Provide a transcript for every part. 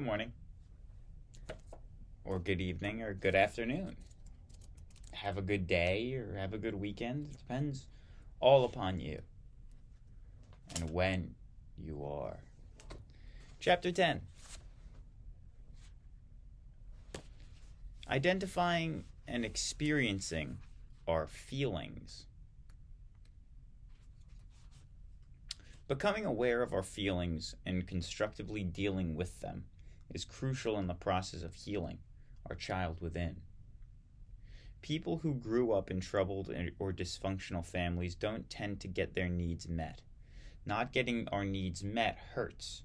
good morning, or good evening, or good afternoon. Have a good day or have a good weekend. It depends all upon you and when you are. Chapter 10. Identifying and experiencing our feelings. Becoming aware of our feelings and constructively dealing with them is crucial in the process of healing our child within. People who grew up in troubled or dysfunctional families don't tend to get their needs met. Not getting our needs met hurts.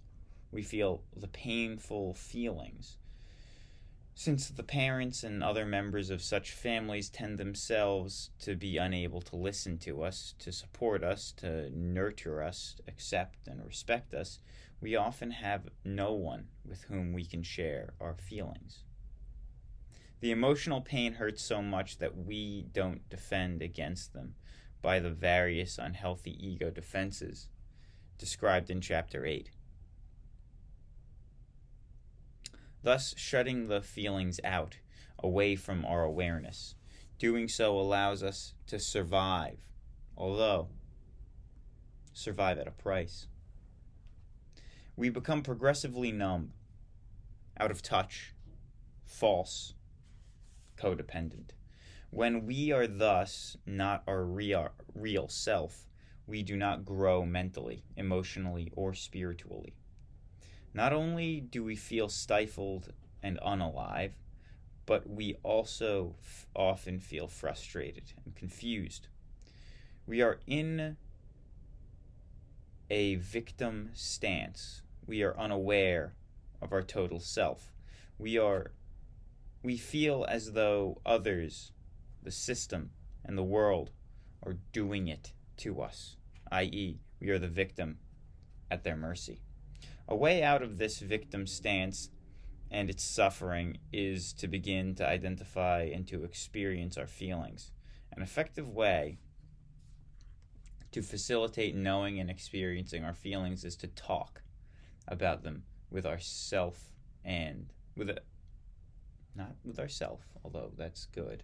We feel the painful feelings. Since the parents and other members of such families tend themselves to be unable to listen to us, to support us, to nurture us, accept and respect us, we often have no one with whom we can share our feelings. The emotional pain hurts so much that we don't defend against them by the various unhealthy ego defenses described in Chapter 8. Thus, shutting the feelings out, away from our awareness. Doing so allows us to survive, although survive at a price. We become progressively numb, out of touch, false, codependent. When we are thus not our real self, we do not grow mentally, emotionally, or spiritually. Not only do we feel stifled and unalive, but we also often feel frustrated and confused. We are in a victim stance. We are unaware of our total self. We feel as though others, the system, and the world are doing it to us, i.e., we are the victim at their mercy. A way out of this victim stance and its suffering is to begin to identify and to experience our feelings. An effective way to facilitate knowing and experiencing our feelings is to talk about them with ourself and not with ourself, although that's good.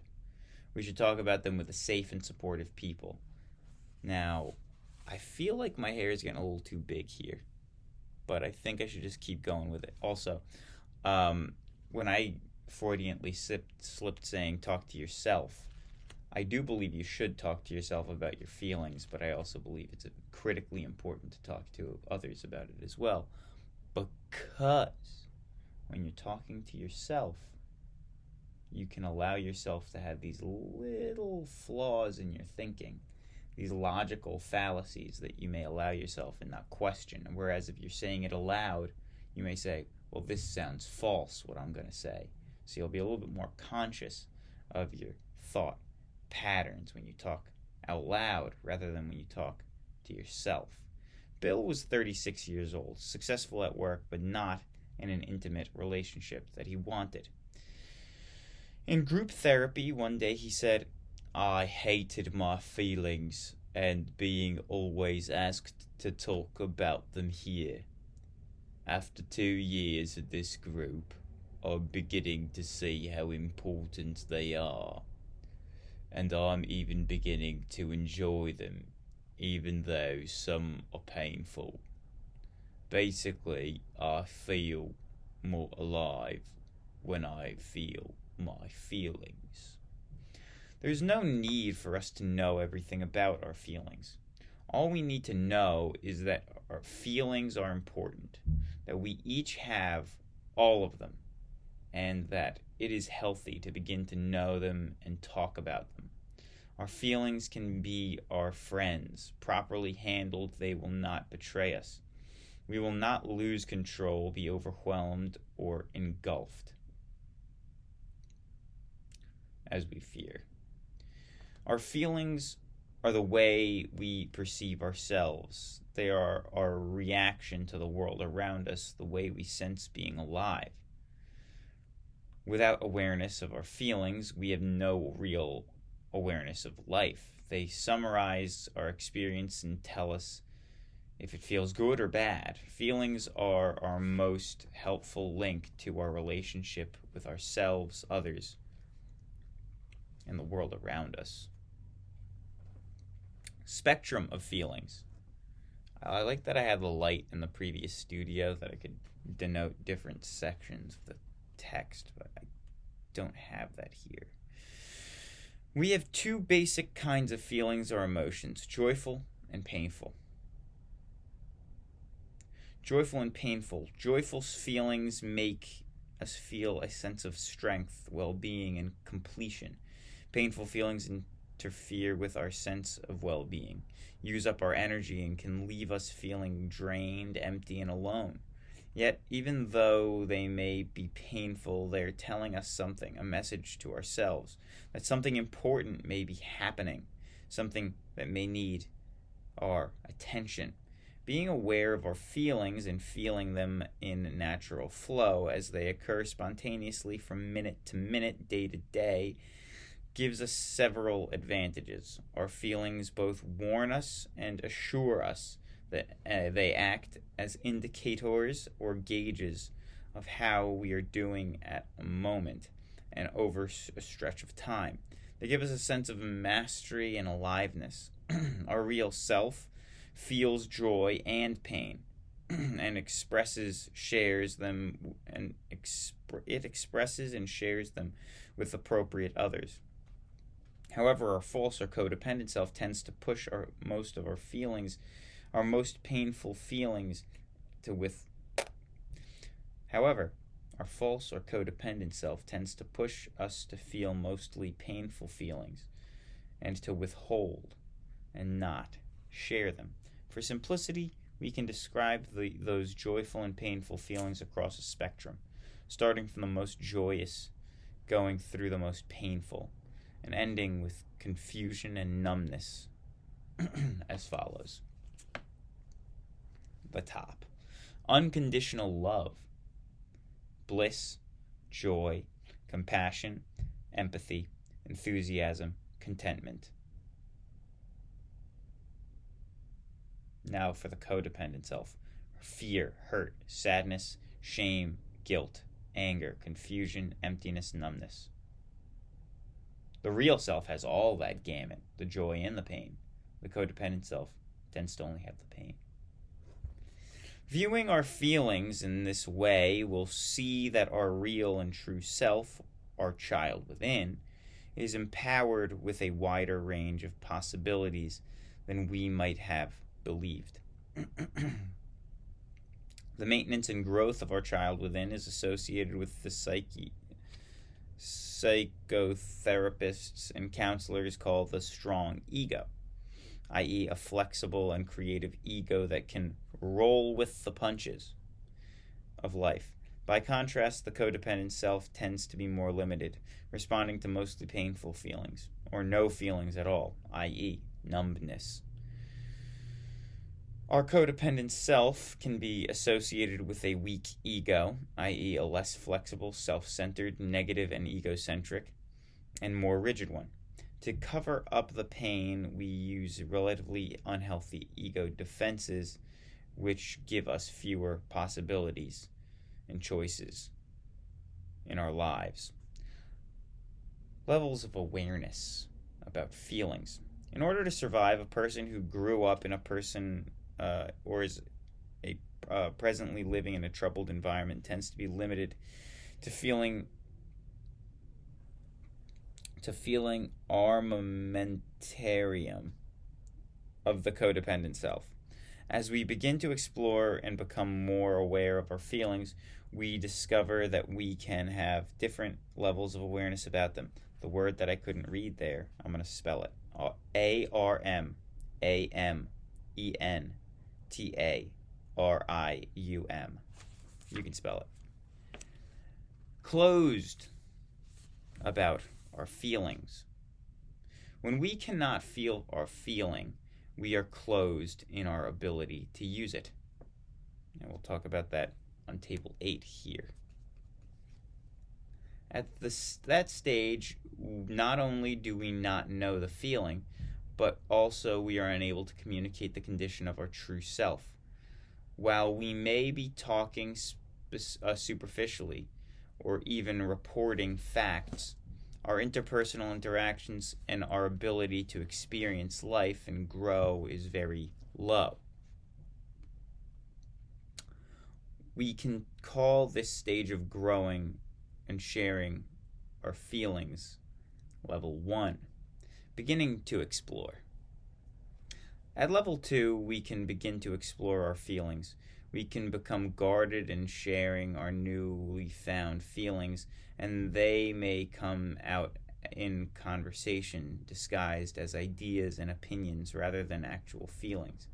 We should talk about them with a safe and supportive people. Now, I feel like my hair is getting a little too big here, but I think I should just keep going with it. Also, when I Freudianly slipped saying talk to yourself, I do believe you should talk to yourself about your feelings, but I also believe it's critically important to talk to others about it as well. Because when you're talking to yourself, you can allow yourself to have these little flaws in your thinking, these logical fallacies that you may allow yourself and not question. Whereas if you're saying it aloud, you may say, well, this sounds false, what I'm going to say. So you'll be a little bit more conscious of your thought patterns when you talk out loud rather than when you talk to yourself. Bill was 36 years old, successful at work, but not in an intimate relationship that he wanted. In group therapy, one day he said, I hated my feelings and being always asked to talk about them here. After 2 years of this group, I'm beginning to see how important they are. And I'm even beginning to enjoy them, even though some are painful. Basically, I feel more alive when I feel my feelings. There's no need for us to know everything about our feelings. All we need to know is that our feelings are important, that we each have all of them, and that it is healthy to begin to know them and talk about them. Our feelings can be our friends. Properly handled, they will not betray us. We will not lose control, be overwhelmed, or engulfed, as we fear. Our feelings are the way we perceive ourselves. They are our reaction to the world around us, the way we sense being alive. Without awareness of our feelings, we have no real awareness of life. They summarize our experience and tell us if it feels good or bad. Feelings are our most helpful link to our relationship with ourselves, others, and the world around us. Spectrum of feelings. I like that I had the light in the previous studio that I could denote different sections of the text, but I don't have that here. We have two basic kinds of feelings or emotions, joyful and painful. Joyful and painful. Joyful feelings make us feel a sense of strength, well-being, and completion. Painful feelings interfere with our sense of well-being, use up our energy, and can leave us feeling drained, empty, and alone. Yet, even though they may be painful, they're telling us something, a message to ourselves, that something important may be happening, something that may need our attention. Being aware of our feelings and feeling them in natural flow as they occur spontaneously from minute to minute, day to day, gives us several advantages. Our feelings both warn us and assure us that they act as indicators or gauges of how we are doing at a moment and over a stretch of time. They give us a sense of mastery and aliveness. Our real self feels joy and pain and expresses, shares them, and it expresses and shares them with appropriate others. However, our false or codependent self tends to push most of our feelings, our most painful feelings, However, our false or codependent self tends to push us to feel mostly painful feelings and to withhold and not share them. For simplicity, we can describe those joyful and painful feelings across a spectrum, starting from the most joyous, going through the most painful, and ending with confusion and numbness as follows. The top. Unconditional love, bliss, joy, compassion, empathy, enthusiasm, contentment. Now for the codependent self. Fear, hurt, sadness, shame, guilt, anger, confusion, emptiness, numbness. The real self has all that gamut, the joy and the pain. The codependent self tends to only have the pain. Viewing our feelings in this way, we'll see that our real and true self, our child within, is empowered with a wider range of possibilities than we might have believed. The maintenance and growth of our child within is associated with the psychotherapists and counselors call the strong ego, i.e. a flexible and creative ego that can roll with the punches of life. By contrast, the codependent self tends to be more limited, responding to mostly painful feelings, or no feelings at all, i.e. numbness. Our codependent self can be associated with a weak ego, i.e. a less flexible, self-centered, negative, and egocentric, and more rigid one. To cover up the pain, we use relatively unhealthy ego defenses, which give us fewer possibilities and choices in our lives. Levels of awareness about feelings. In order to survive, a person who grew up in or is presently living in a troubled environment tends to be limited to feeling armamentarium of the codependent self. As we begin to explore and become more aware of our feelings, we discover that we can have different levels of awareness about them. The word that I couldn't read there, I'm going to spell it. ARMAMENTARIUM. You can spell it. Closed about our feelings. When we cannot feel our feeling, we are closed in our ability to use it. And we'll talk about that on table 8 here. At that stage, not only do we not know the feeling, but also we are unable to communicate the condition of our true self. While we may be talking superficially or even reporting facts, our interpersonal interactions and our ability to experience life and grow is very low. We can call this stage of growing and sharing our feelings level 1, beginning to explore. At level 2, we can begin to explore our feelings. We can become guarded in sharing our newly found feelings, and they may come out in conversation disguised as ideas and opinions rather than actual feelings.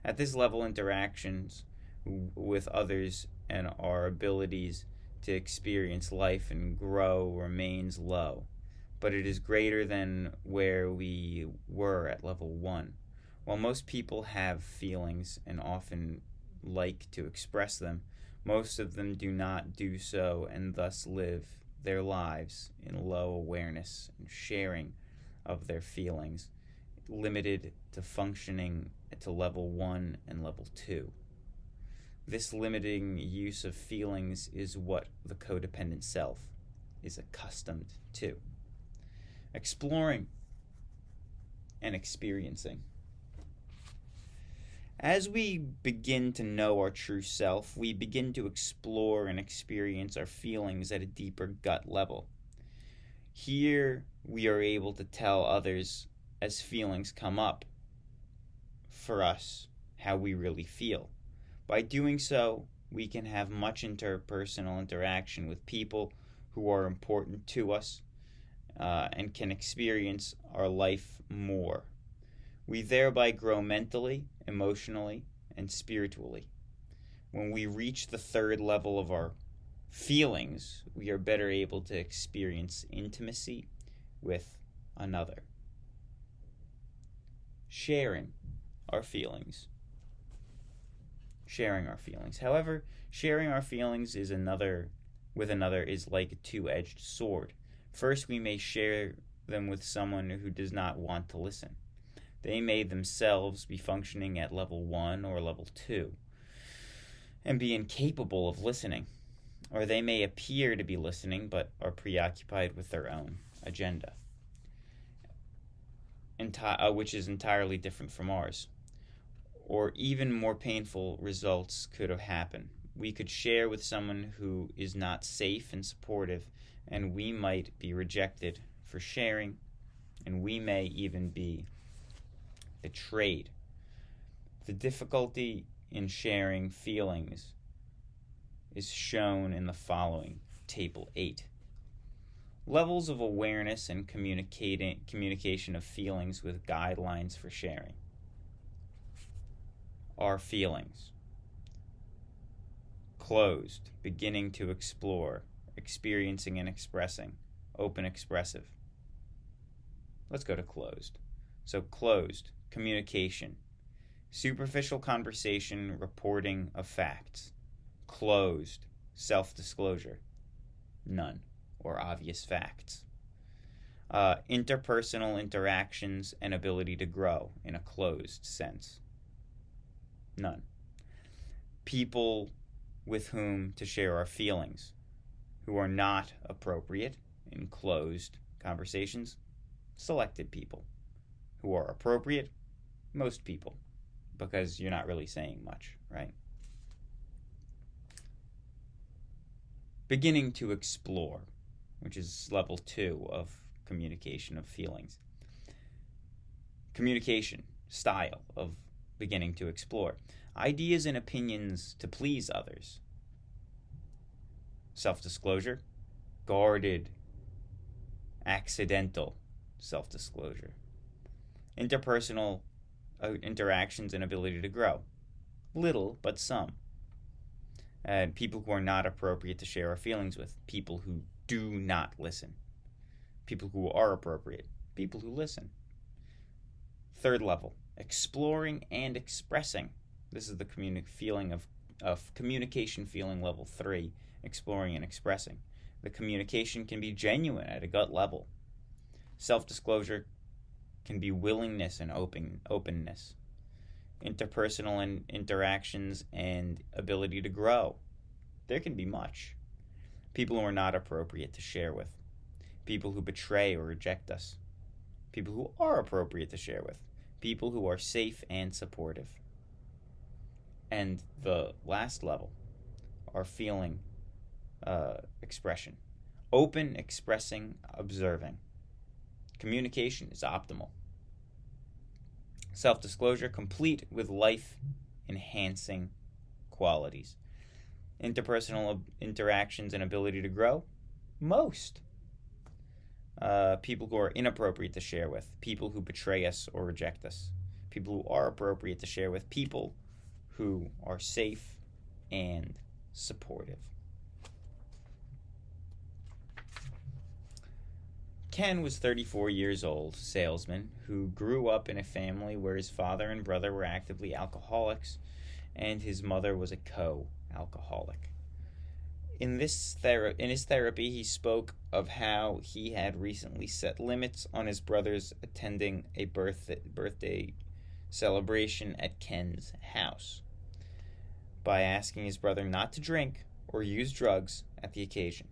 At this level, interactions with others and our abilities to experience life and grow remains low, but it is greater than where we were at level 1. While most people have feelings and often like to express them, most of them do not do so and thus live their lives in low awareness and sharing of their feelings, limited to functioning to level 1 and level 2. This limiting use of feelings is what the codependent self is accustomed to. Exploring and experiencing. As we begin to know our true self, we begin to explore and experience our feelings at a deeper gut level. Here, we are able to tell others as feelings come up for us how we really feel. By doing so, we can have much interpersonal interaction with people who are important to us and can experience our life more. We thereby grow mentally, emotionally, and spiritually. When we reach the third level of our feelings, we are better able to experience intimacy with another. Sharing our feelings. However, sharing our feelings with another is like a two-edged sword. First, we may share them with someone who does not want to listen. They may themselves be functioning at level 1 or level 2 and be incapable of listening. Or they may appear to be listening but are preoccupied with their own agenda, which is entirely different from ours. Or even more painful results could have happened. We could share with someone who is not safe and supportive, and we might be rejected for sharing, and we may even be betrayed. The difficulty in sharing feelings is shown in the following Table 8. Levels of awareness and communication of feelings with guidelines for sharing. Our feelings. Closed, beginning to explore, experiencing and expressing, open, expressive. Let's go to closed. So closed, communication, superficial conversation, reporting of facts. Closed, self-disclosure, none, or obvious facts. Interpersonal interactions and ability to grow in a closed sense. None. People with whom to share our feelings who are not appropriate in closed conversations. Selected people. Who are appropriate, most people, because you're not really saying much, right? Beginning to explore, which is level 2 of communication of feelings. Communication, style of beginning to explore. Ideas and opinions to please others. Self-disclosure, guarded, accidental self-disclosure. Interpersonal interactions and ability to grow. Little, but some. People who are not appropriate to share our feelings with. People who do not listen. People who are appropriate. People who listen. Third level, exploring and expressing. This is the communication feeling level 3, exploring and expressing. The communication can be genuine at a gut level. Self-disclosure can be willingness and openness. Interpersonal interactions and ability to grow. There can be much. People who are not appropriate to share with. People who betray or reject us. People who are appropriate to share with. People who are safe and supportive. And the last level, our feeling expression. Open, expressing, observing. Communication is optimal. Self-disclosure, complete with life-enhancing qualities. Interpersonal interactions and ability to grow, most. People who are inappropriate to share with. People who betray us or reject us. People who are appropriate to share with. People who are safe and supportive. Ken was 34 years old, salesman, who grew up in a family where his father and brother were actively alcoholics, and his mother was a co-alcoholic. In his therapy, he spoke of how he had recently set limits on his brothers attending a birthday celebration at Ken's house by asking his brother not to drink or use drugs at the occasion.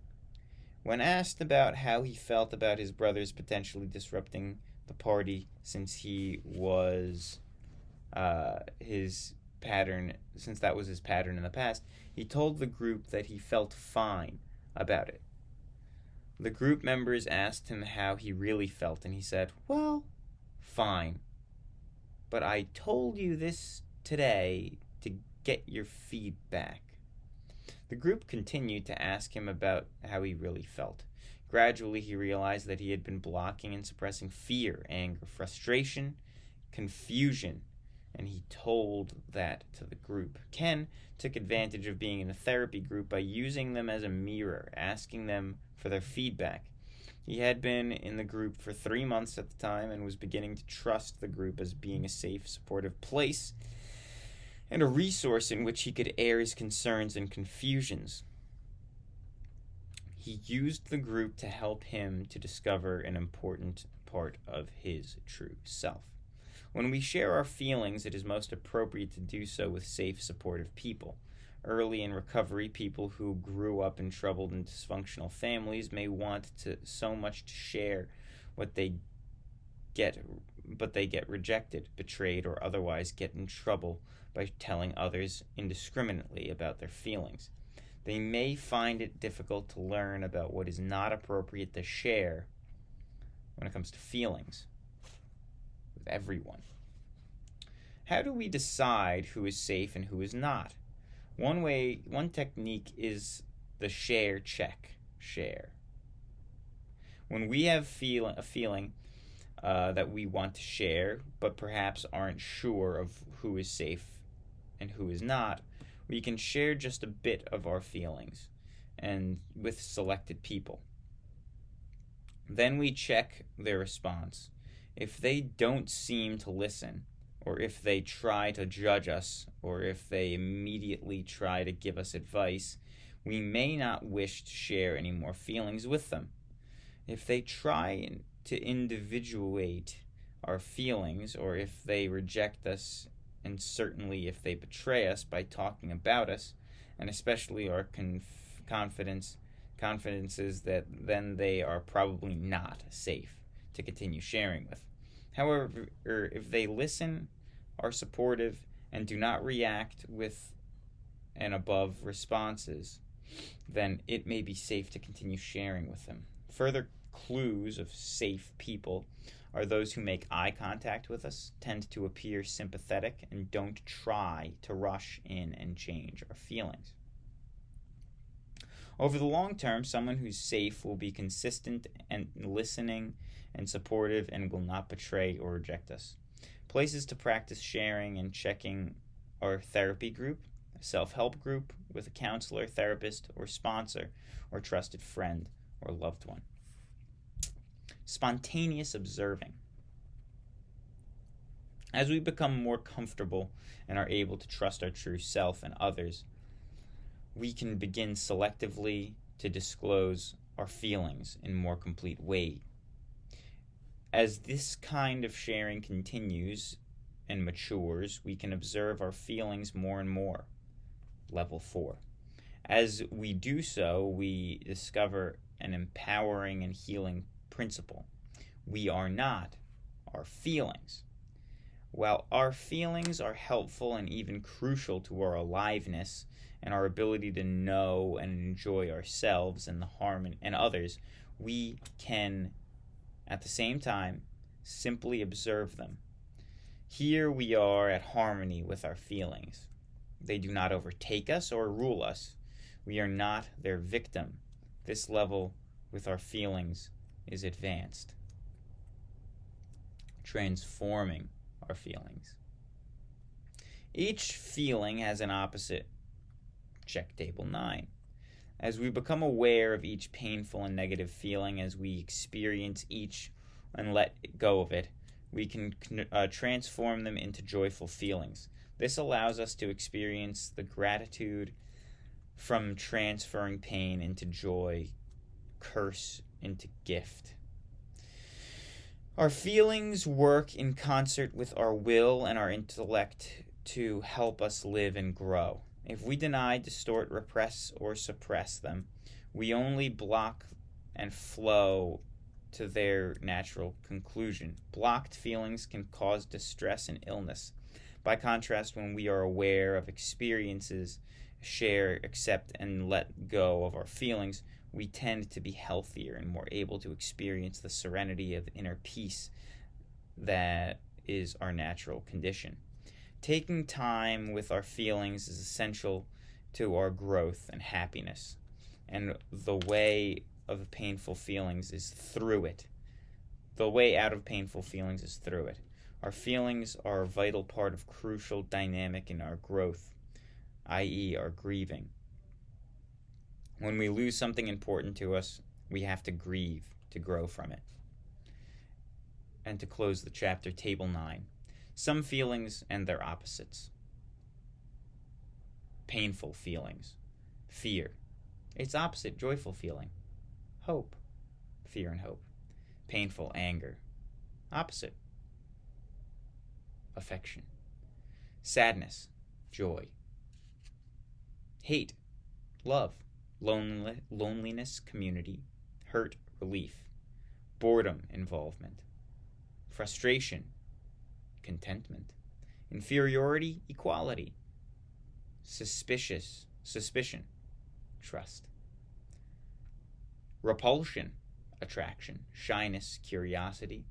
When asked about how he felt about his brothers potentially disrupting the party since that was his pattern in the past, he told the group that he felt fine about it. The group members asked him how he really felt, and he said, "Well, fine. But I told you this today to get your feedback." The group continued to ask him about how he really felt. Gradually, he realized that he had been blocking and suppressing fear, anger, frustration, confusion, and he told that to the group. Ken took advantage of being in the therapy group by using them as a mirror, asking them for their feedback. He had been in the group for 3 months at the time and was beginning to trust the group as being a safe, supportive place and a resource in which he could air his concerns and confusions. He used the group to help him to discover an important part of his true self. When we share our feelings, it is most appropriate to do so with safe, supportive people. Early in recovery, people who grew up in troubled and dysfunctional families may want so much to share what they get, but they get rejected, betrayed, or otherwise get in trouble by telling others indiscriminately about their feelings. They may find it difficult to learn about what is not appropriate to share when it comes to feelings with everyone. How do we decide who is safe and who is not? One technique is the share check. Share. When we have a feeling that we want to share, but perhaps aren't sure of who is safe and who is not, we can share just a bit of our feelings and with selected people. Then we check their response. If they don't seem to listen, or if they try to judge us, or if they immediately try to give us advice, we may not wish to share any more feelings with them. If they try to individuate our feelings, or if they reject us, and certainly if they betray us by talking about us, and especially our confidences, that then they are probably not safe to continue sharing with. However, if they listen, are supportive, and do not react with and above responses, then it may be safe to continue sharing with them. Further clues of safe people are those who make eye contact with us, tend to appear sympathetic, and don't try to rush in and change our feelings. Over the long term, someone who's safe will be consistent and listening and supportive and will not betray or reject us. Places to practice sharing and checking are therapy group, a self-help group with a counselor, therapist, or sponsor, or trusted friend or loved one. Spontaneous observing. As we become more comfortable and are able to trust our true self and others, we can begin selectively to disclose our feelings in more complete way. As this kind of sharing continues and matures, we can observe our feelings more and more. Level 4. As we do so, we discover an empowering and healing principle. We are not our feelings. While our feelings are helpful and even crucial to our aliveness and our ability to know and enjoy ourselves and and others, we can, at the same time, simply observe them. Here we are at harmony with our feelings. They do not overtake us or rule us. We are not their victim. This level with our feelings is advanced. Transforming our feelings. Each feeling has an opposite. Check table 9. As we become aware of each painful and negative feeling, as we experience each and let go of it, we can transform them into joyful feelings. This allows us to experience the gratitude from transferring pain into joy, curse into gift. Our feelings work in concert with our will and our intellect to help us live and grow. If we deny, distort, repress, or suppress them, we only block and flow to their natural conclusion. Blocked feelings can cause distress and illness. By contrast, when we are aware of experiences, share, accept, and let go of our feelings, we tend to be healthier and more able to experience the serenity of inner peace that is our natural condition. Taking time with our feelings is essential to our growth and happiness, and the way of painful feelings is through it. The way out of painful feelings is through it. Our feelings are a vital part of crucial dynamic in our growth, i.e. our grieving. When we lose something important to us, we have to grieve to grow from it. And to close the chapter, table 9. Some feelings and their opposites. Painful feelings. Fear. Its opposite, joyful feeling. Hope. Fear and hope. Painful, anger. Opposite. Affection. Sadness. Joy. Hate. Love. Loneliness, community. Hurt, relief. Boredom, involvement. Frustration, contentment. Inferiority, equality. Suspicion, trust. Repulsion, attraction. Shyness, curiosity.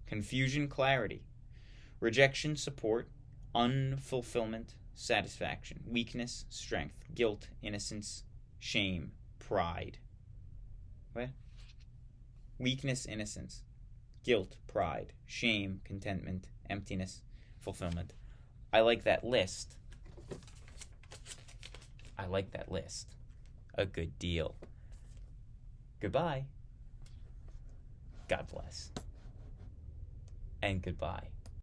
Confusion, clarity. Rejection, support. Unfulfillment, satisfaction. Weakness, strength. Guilt, innocence. Shame, pride. What? Weakness, innocence. Guilt, pride. Shame, contentment. Emptiness, fulfillment. I like that list. A good deal. Goodbye. God bless. And goodbye.